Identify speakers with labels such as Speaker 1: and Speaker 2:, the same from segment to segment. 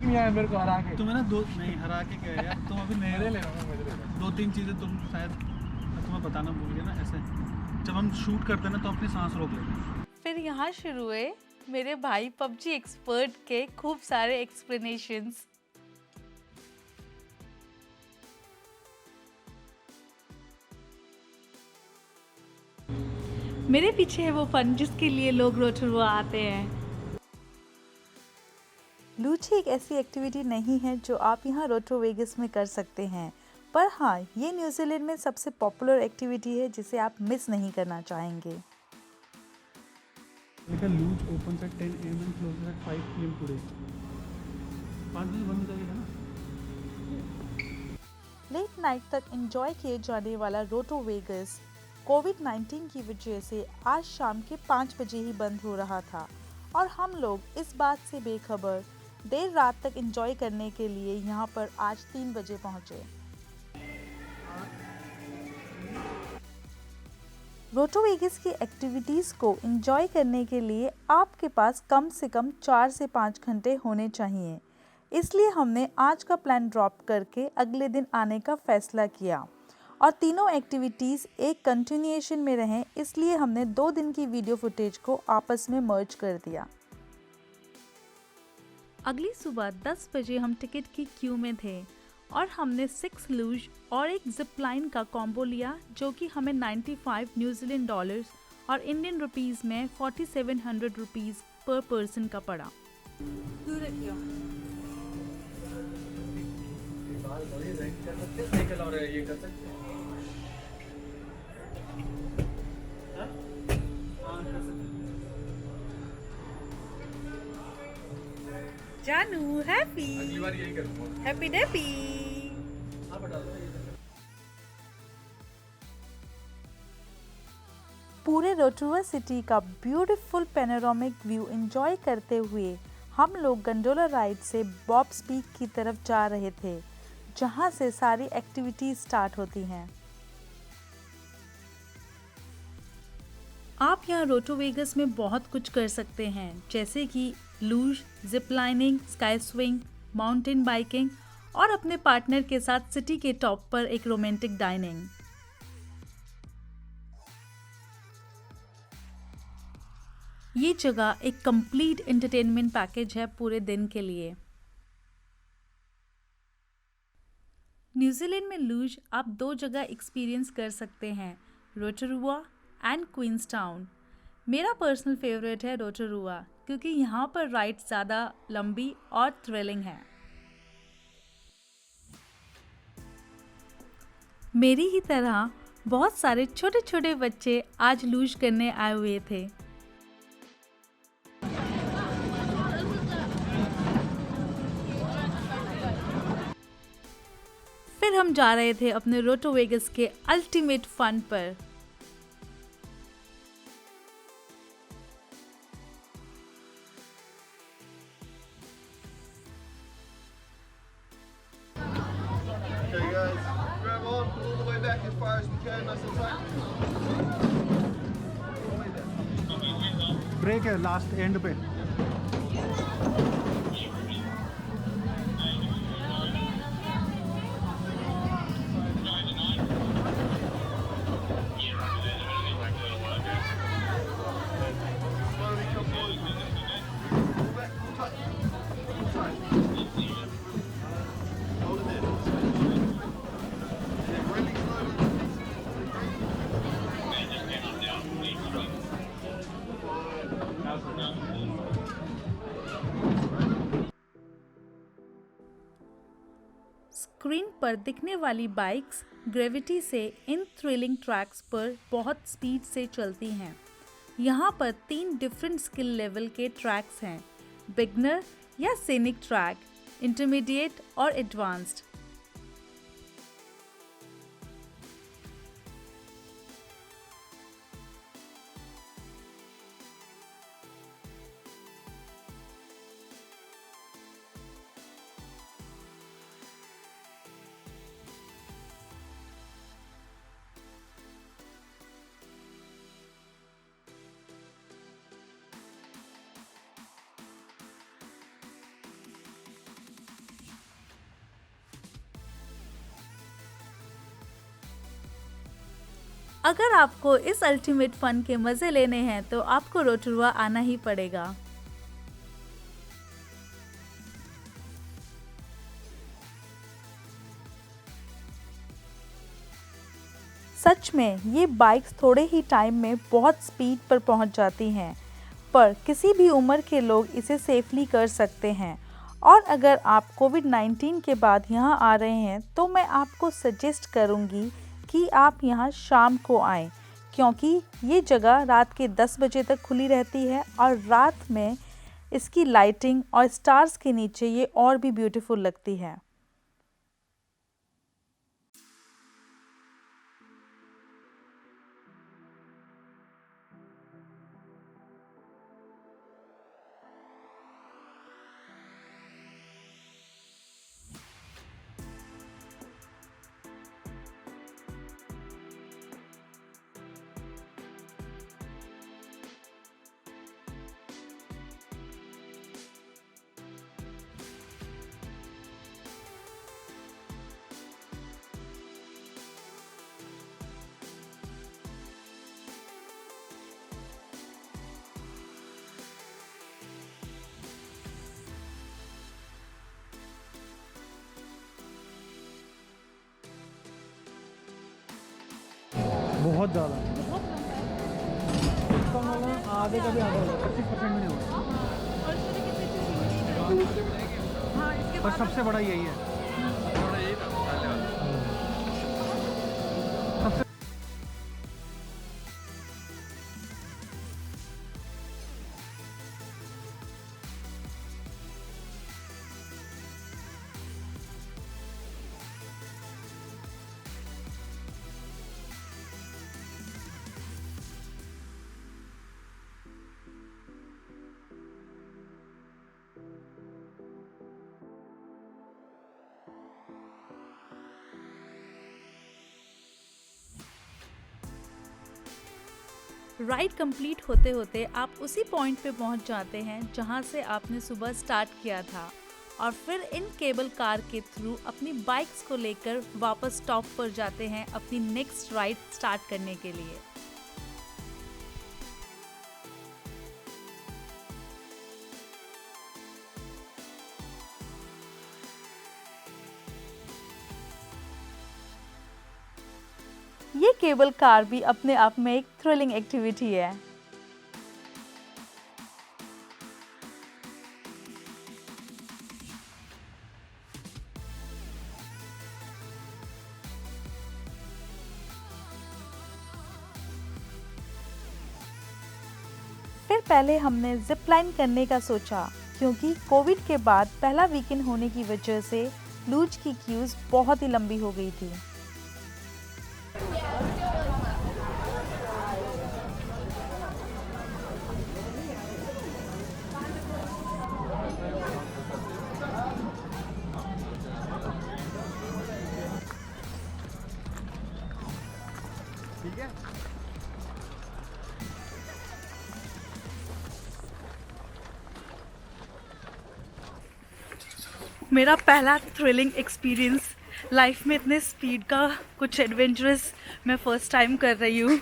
Speaker 1: यार मेरे को हरा के
Speaker 2: तुम्हें ना दो नहीं हरा के क्या है यार, तुम अभी
Speaker 1: मजे
Speaker 2: नए
Speaker 1: ले रहा हूँ, मजे ले रहा हूँ।
Speaker 2: दो तीन चीज़ें तुम शायद तुम्हें बताना भूल गए ना। ऐसे जब हम शूट करते हैं ना तो अपनी सांस रोक लेते हैं।
Speaker 3: फिर यहाँ शुरू हुए मेरे भाई पबजी एक्सपर्ट के खूब सारे एक्सप्लेनेशंस। मेरे पीछे है वो फन जिसके लिए लोग रोटरवा आते हैं। लूची एक ऐसी एक्टिविटी नहीं है जो आप यहाँ रोटो वेगस में कर सकते हैं, पर हाँ, ये न्यूजीलैंड में सबसे पॉपुलर एक्टिविटी है जिसे आप मिस नहीं करना चाहेंगे।
Speaker 2: लिखा luge open at 10 AM and closes at 5 PM today. 5 बजे बंद हो जाएगा ना।
Speaker 3: लेट नाइट तक एंजॉय किए जाने वाला रोटो वेगस कोविड-19 की वजह से आज शाम के 5 बजे ही बंद हो रहा था और हम लोग इस बात से बेखबर देर रात तक एंजॉय करने के लिए यहाँ पर आज 3 बजे पहुँचे। रोटो वेगस की एक्टिविटीज़ को एंजॉय करने के लिए आपके पास कम से कम 4 से 5 घंटे होने चाहिए, इसलिए हमने आज का प्लान ड्रॉप करके अगले दिन आने का फैसला किया और तीनों एक्टिविटीज़ एक कंटिन्यूएशन में रहें, इसलिए हमने 2 दिन की वीडियो फुटेज को आपस में मर्ज कर दिया। अगली सुबह 10 बजे हम टिकट की क्यू में थे और हमने 6 लूज और एक जिप लाइन का कॉम्बो लिया जो कि हमें 95 न्यूजीलैंड डॉलर्स और इंडियन रुपीस में 4700 रुपीस पर पर्सन का पड़ा। जानू हैप्पी
Speaker 1: अगली बार यही करूँगा।
Speaker 3: Happy DAP. पूरे रोटोवा सिटी का ब्यूटीफुल पैनोरामिक व्यू एंजॉय करते हुए हम लोग गंडोला राइड से बॉब्स पीक की तरफ जा रहे थे, जहां से सारी एक्टिविटीज स्टार्ट होती हैं। आप यहाँ रोटो वेगस में बहुत कुछ कर सकते हैं, जैसे कि luge, zip lining, sky swing, mountain biking और अपने पार्टनर के साथ सिटी के टॉप पर एक रोमांटिक डाइनिंग। ये जगह एक कंप्लीट एंटरटेनमेंट पैकेज है पूरे दिन के लिए। न्यूजीलैंड में लूज आप 2 जगह एक्सपीरियंस कर सकते हैं, रोटोरुआ एंड क्वींसटाउन। मेरा पर्सनल फेवरेट है रोटोरुआ क्योंकि यहाँ पर राइड ज़्यादा लंबी और थ्रिलिंग है। मेरी ही तरह बहुत सारे छोटे छोटे बच्चे आज लूज करने आए हुए थे। फिर हम जा रहे थे अपने रोटो वेगस के अल्टीमेट फन पर।
Speaker 4: Okay, guys, grab on, pull all the way back as far as we can, nice and tight.
Speaker 2: Break है लास्ट एंड पे।
Speaker 4: Slowly come forward. Pull back, pull tight. Pull tight. Hold it there. And then really slowly.
Speaker 3: Screen पर दिखने वाली bikes gravity से इन thrilling tracks पर बहुत speed से चलती हैं। यहाँ पर 3 डिफरेंट स्किल लेवल के ट्रैक्स हैं, बिगनर या सीनिक ट्रैक, इंटरमीडिएट और एडवांस्ड। अगर आपको इस अल्टीमेट फन के मज़े लेने हैं तो आपको रोटोरुआ आना ही पड़ेगा। सच में ये बाइक्स थोड़े ही टाइम में बहुत स्पीड पर पहुंच जाती हैं, पर किसी भी उम्र के लोग इसे सेफली कर सकते हैं। और अगर आप कोविड-19 के बाद यहाँ आ रहे हैं तो मैं आपको सजेस्ट करूँगी कि आप यहाँ शाम को आएँ, क्योंकि ये जगह रात के 10 बजे तक खुली रहती है और रात में इसकी लाइटिंग और स्टार्स के नीचे ये और भी ब्यूटीफुल लगती है।
Speaker 2: बहुत ज़्यादा आधे का भी आधा होगा, 25% में नहीं होगा। पर सबसे बड़ा यही है।
Speaker 3: राइड कंप्लीट होते होते आप उसी पॉइंट पे पहुंच जाते हैं जहां से आपने सुबह स्टार्ट किया था, और फिर इन केबल कार के थ्रू अपनी बाइक्स को लेकर वापस स्टॉप पर जाते हैं अपनी नेक्स्ट राइड स्टार्ट करने के लिए। ये केबल कार भी अपने आप में एक थ्रिलिंग एक्टिविटी है। फिर पहले हमने जिप लाइन करने का सोचा, क्योंकि कोविड के बाद पहला वीकेंड होने की वजह से लूज की क्यूज बहुत ही लंबी हो गई थी।
Speaker 1: ठीक है।
Speaker 3: मेरा पहला थ्रिलिंग एक्सपीरियंस लाइफ में, इतने स्पीड का कुछ एडवेंचरस मैं फर्स्ट टाइम कर रही हूँ।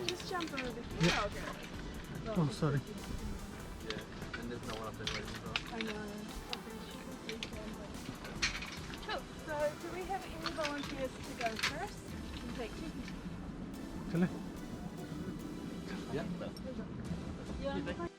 Speaker 5: Just jump over here. Okay.
Speaker 2: Oh, sorry.
Speaker 1: Yeah, and there's no one up there waiting for us.
Speaker 5: I know. Cool. So, do we have any volunteers to go first and take pictures?
Speaker 2: चले।
Speaker 1: Yeah.
Speaker 5: Yeah.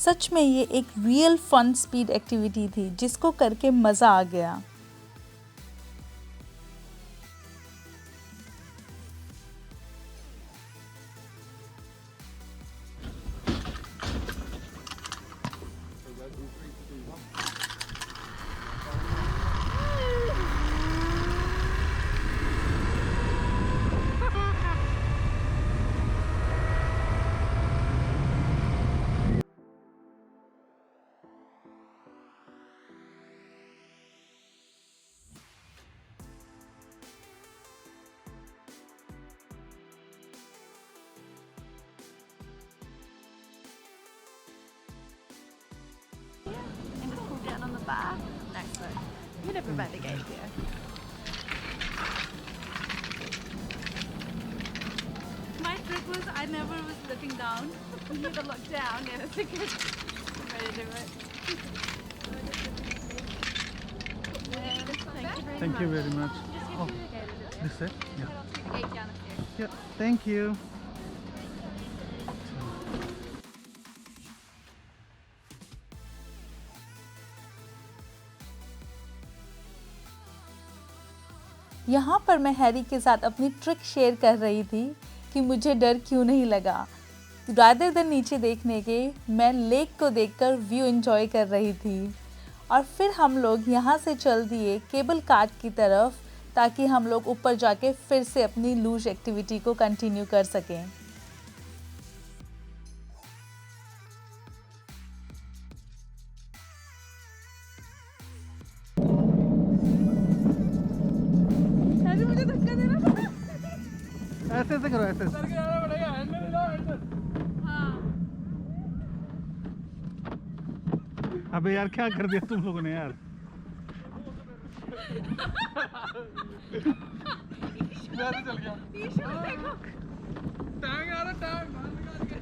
Speaker 3: सच में ये एक real fun speed activity थी जिसको करके मज़ा आ गया।
Speaker 5: bar next to it. You never met the gate here. My trick was I never was looking down. You need to look down and it's a good way to do it.
Speaker 2: Thank you very much. Oh, this it? Yeah.
Speaker 5: The gate down the stairs.
Speaker 2: Yeah. Thank you.
Speaker 3: यहाँ पर मैं Harry के साथ अपनी trick share कर रही थी कि मुझे डर क्यों नहीं लगा। रादर देन नीचे देखने के, मैं लेक को देखकर व्यू एंजॉय कर रही थी। और फिर हम लोग यहाँ से चल दिए केबल कार्ट की तरफ, ताकि हम लोग ऊपर जाके फिर से अपनी लूज एक्टिविटी को कंटिन्यू कर सकें।
Speaker 5: मुझे धक्का देना पड़ा।
Speaker 2: ऐसे करो, ऐसे।
Speaker 5: हाँ।
Speaker 2: अबे यार क्या कर दिया तुम लोगों ने यार।
Speaker 1: मैं तो चल गया।
Speaker 5: देखो।
Speaker 1: टांग आ रहा, टांग बाहर निकाल के।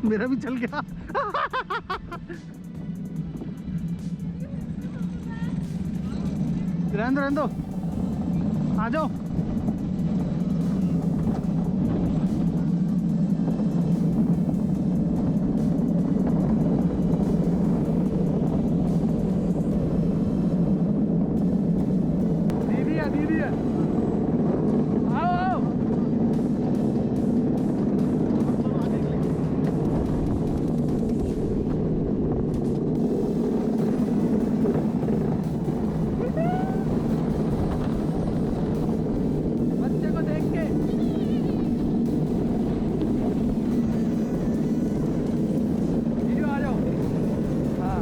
Speaker 2: मेरा भी चल गया। रहने दो, आ जाओ। दीदी है, आओ आओ। बच्चे को देख के वीडियो आ जाओ। हाँ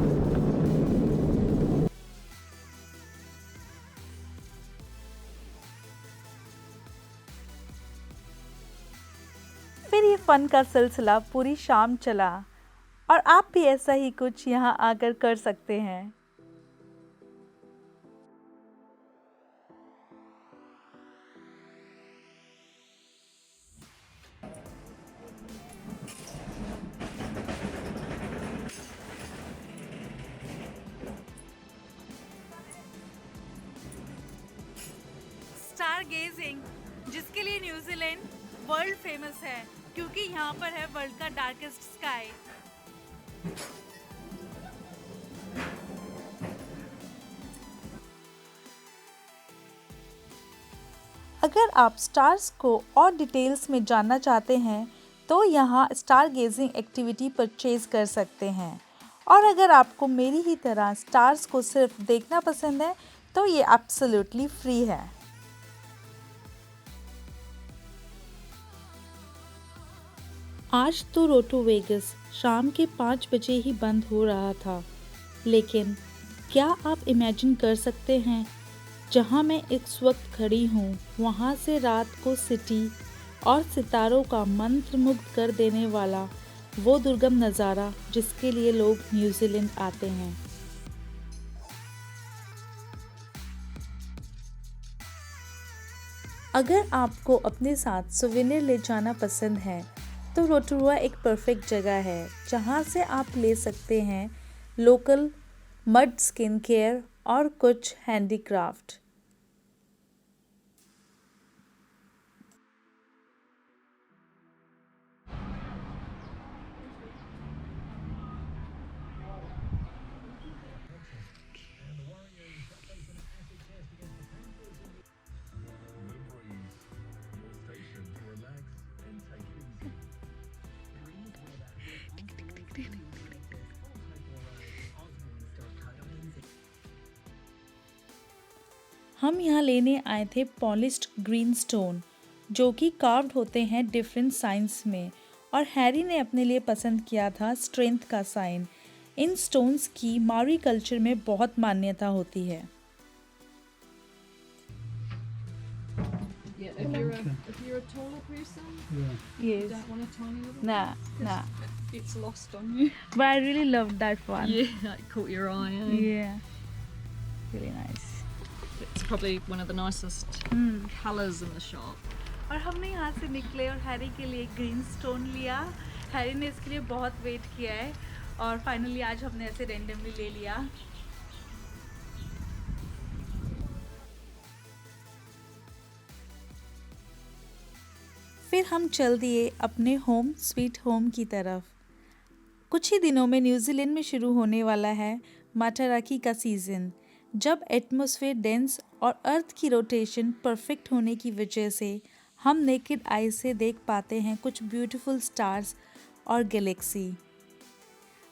Speaker 3: फिर ये फन का सिलसिला पूरी शाम चला और आप भी ऐसा ही कुछ यहाँ आकर कर सकते हैं। स्टार गेजिंग, जिसके लिए न्यूजीलैंड वर्ल्ड फेमस है, क्योंकि यहाँ पर है वर्ल्ड का डार्केस्ट स्काई। अगर आप स्टार्स को और डिटेल्स में जानना चाहते हैं तो यहाँ स्टार गेजिंग एक्टिविटी परचेज कर सकते हैं। और अगर आपको मेरी ही तरह स्टार्स को सिर्फ देखना पसंद है तो ये एब्सोल्युटली फ्री है। आज तो रोटो वेगस शाम के 5 बजे ही बंद हो रहा था, लेकिन क्या आप इमेजिन कर सकते हैं जहां मैं इस वक्त खड़ी हूं, वहां से रात को सिटी और सितारों का मंत्रमुग्ध कर देने वाला वो दुर्गम नज़ारा जिसके लिए लोग न्यूजीलैंड आते हैं। अगर आपको अपने साथ सुवेनिर ले जाना पसंद है तो रोटोरुआ एक परफेक्ट जगह है जहां से आप ले सकते हैं लोकल मड स्किन केयर और कुछ हैंडीक्राफ्ट। हम यहाँ लेने आए थे पॉलिश्ड ग्रीन स्टोन, जो कि कार्व्ड होते हैं डिफरेंट साइंस में, और हैरी ने अपने लिए पसंद किया था स्ट्रेंथ का साइन। इन स्टोन्स की माओरी कल्चर में बहुत मान्यता होती है।
Speaker 6: Yeah, if
Speaker 5: taller person.
Speaker 2: Yeah.
Speaker 5: You
Speaker 3: Yes.
Speaker 5: don't want a tiny little.
Speaker 3: Nah.
Speaker 5: It's lost on you.
Speaker 3: But I really loved that one.
Speaker 5: Yeah, it caught your eye.
Speaker 3: Yeah. Really nice.
Speaker 5: It's probably one of the nicest colours in the shop.
Speaker 3: और हमने यहाँ से निकले और Harry के लिए green stone लिया। Harry ने इसके लिए बहुत वेट किया है और फाइनली आज हमने ऐसे रैंडमली ले लिया। फिर हम चल दिए अपने होम स्वीट होम की तरफ। कुछ ही दिनों में न्यूजीलैंड में शुरू होने वाला है माटाराकी का सीज़न, जब एटमॉस्फेयर डेंस और अर्थ की रोटेशन परफेक्ट होने की वजह से हम नेकेड आई से देख पाते हैं कुछ ब्यूटीफुल स्टार्स और गैलेक्सी।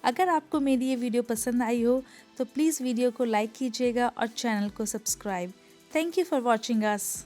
Speaker 3: अगर आपको मेरी ये वीडियो पसंद आई हो तो प्लीज़ वीडियो को लाइक कीजिएगा और चैनल को subscribe. Thank you for watching us.